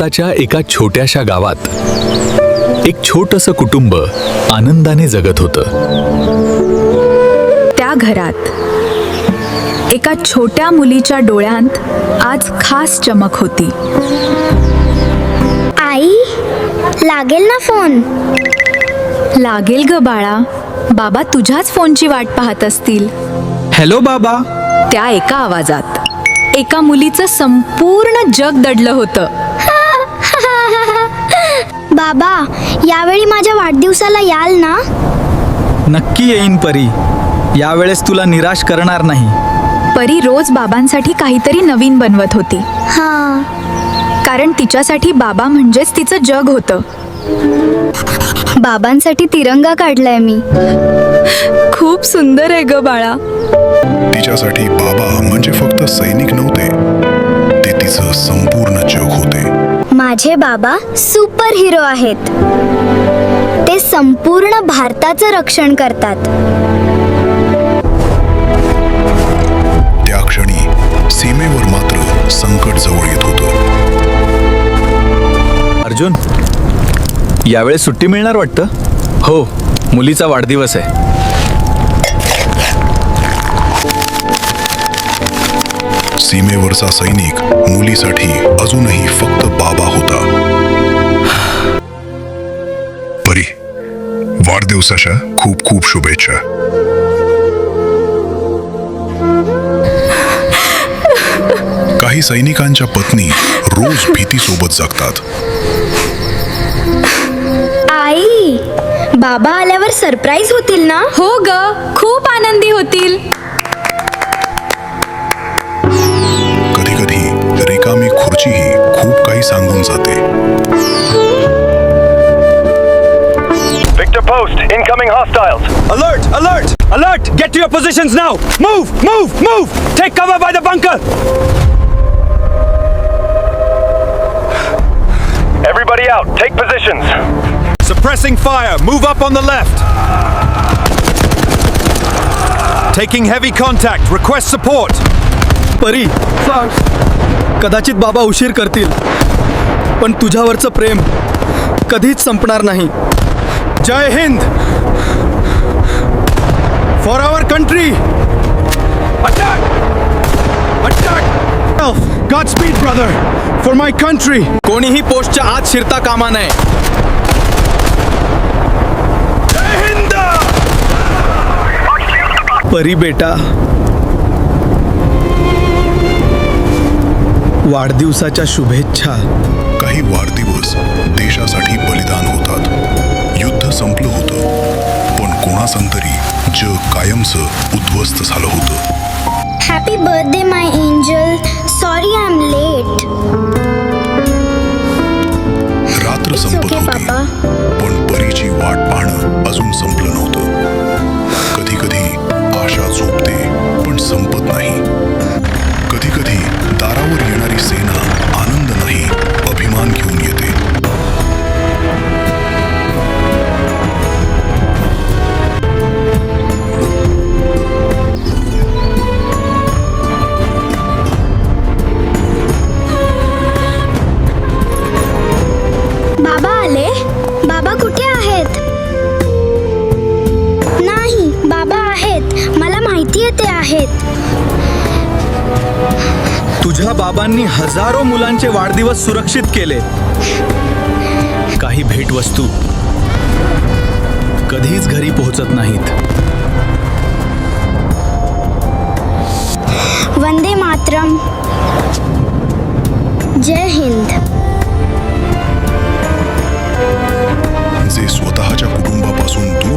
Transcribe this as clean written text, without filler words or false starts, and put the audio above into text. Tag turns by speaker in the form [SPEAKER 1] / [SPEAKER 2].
[SPEAKER 1] भारताच्या एका छोट्याशा गावात एक छोटंसं कुटुंब आनंदाने जगत होतं.
[SPEAKER 2] त्या घरात एका छोट्या मुलीच्या डोळ्यांत आज खास चमक होती.
[SPEAKER 3] आई, लागेल ना फोन?
[SPEAKER 2] लागेल ग बाळा, बाबा तुझ्याच फोनची वाट पाहत असतील.
[SPEAKER 4] हॅलो बाबा.
[SPEAKER 2] त्या एका आवाजात एका मुलीचं संपूर्ण जग दडलं होतं.
[SPEAKER 3] बाबा, यावेळी माझ्या वाढदिवसाला याल ना?
[SPEAKER 4] नक्की येईन परी. यावेळेस तुला निराश करणार नाही.
[SPEAKER 2] परी रोज बाबांसाठी काहीतरी नवीन बनवत होती,
[SPEAKER 3] हां.
[SPEAKER 2] कारण तिच्यासाठी बाबा म्हणजेच तिचं जग होतं.
[SPEAKER 3] बाबांसाठी तिरंगा काढलाय मी.
[SPEAKER 2] खूप सुंदर आहे ग बाळा.
[SPEAKER 5] तिच्यासाठी बाबा म्हणजे फक्त सैनिक नव्हते, ते तिचं संपूर्ण जग होते.
[SPEAKER 3] माझे बाबा सुपर हिरो आहेत. ते संपूर्ण भारताचं रक्षण करतात.
[SPEAKER 5] त्या क्षणी सीमेवर मात्र संकट जवळ येत होतं.
[SPEAKER 1] अर्जुन, यावेळेस सुट्टी मिळणार वाटतं? हो, मुलीचा वाढदिवस आहे.
[SPEAKER 5] सीमेवरचा सैनिक मुलीसाठी अजूनही फक्त बाबा होता. परी, वाढदिवसाच्या खूप खूप शुभेच्छा. काही सैनिकांच्या पत्नी रोज भीतीसोबत जगतात.
[SPEAKER 3] आई, बाबा आल्यावर सरप्राईज होतील ना?
[SPEAKER 2] हो ग, खूप आनंदी होतील.
[SPEAKER 5] कधी कधी रिकामी खुर्चीही खूप काही सांगून जाते.
[SPEAKER 6] Victor post, incoming hostiles.
[SPEAKER 4] Alert! Alert! Alert! Get to your positions now! Move! Move! Move! Take cover by the bunker!
[SPEAKER 6] Everybody out, take positions.
[SPEAKER 7] Suppressing fire. Move up on the left. Taking heavy contact. Request support.
[SPEAKER 4] परी, कदाचित बाबा उशीर करतील, पण तुझ्यावरचं प्रेम कधीच संपणार नाही. जय Hind! For our country!
[SPEAKER 7] Attack! Attack!
[SPEAKER 4] Godspeed, brother! For my country! कोणीही पोस्टच्या आत शिरता कामा नये.
[SPEAKER 7] Jai Hind!
[SPEAKER 4] परी बेटा, वाढदिवसाच्या शुभेच्छा.
[SPEAKER 5] काही वाढदिवस देशासाठी बलिदान होतात. युद्ध संपलं होतं, पण कोणासंतरी जग कायमचं उद्ध्वस्त झालं होतं.
[SPEAKER 3] Happy birthday my angel. Sorry I am late.
[SPEAKER 5] रात्र संपत
[SPEAKER 3] ओके,
[SPEAKER 5] होती,
[SPEAKER 3] पापा.
[SPEAKER 5] पण परीची वाट पाहणं अजून संपलं नव्हतं. कधी कधी आशा झोपते पण संपत नाही. कधी कधी दारावर येणारी सेना आनंद नाही, अभिमान घेऊन येते.
[SPEAKER 3] बाबा आले? बाबा कुठे आहेत? नाही, बाबा आहेत. मला माहिती आहे ते आहेत.
[SPEAKER 4] तुझ्या बाबांनी हजारो मुलांचे वाढदिवस सुरक्षित केले. काही भेटवस्तू कधीच घरी पोहोचत नाहीत.
[SPEAKER 3] वंदे मातरम. जय हिंद.
[SPEAKER 5] जे स्वतःच्या कुटुंबापासून दूर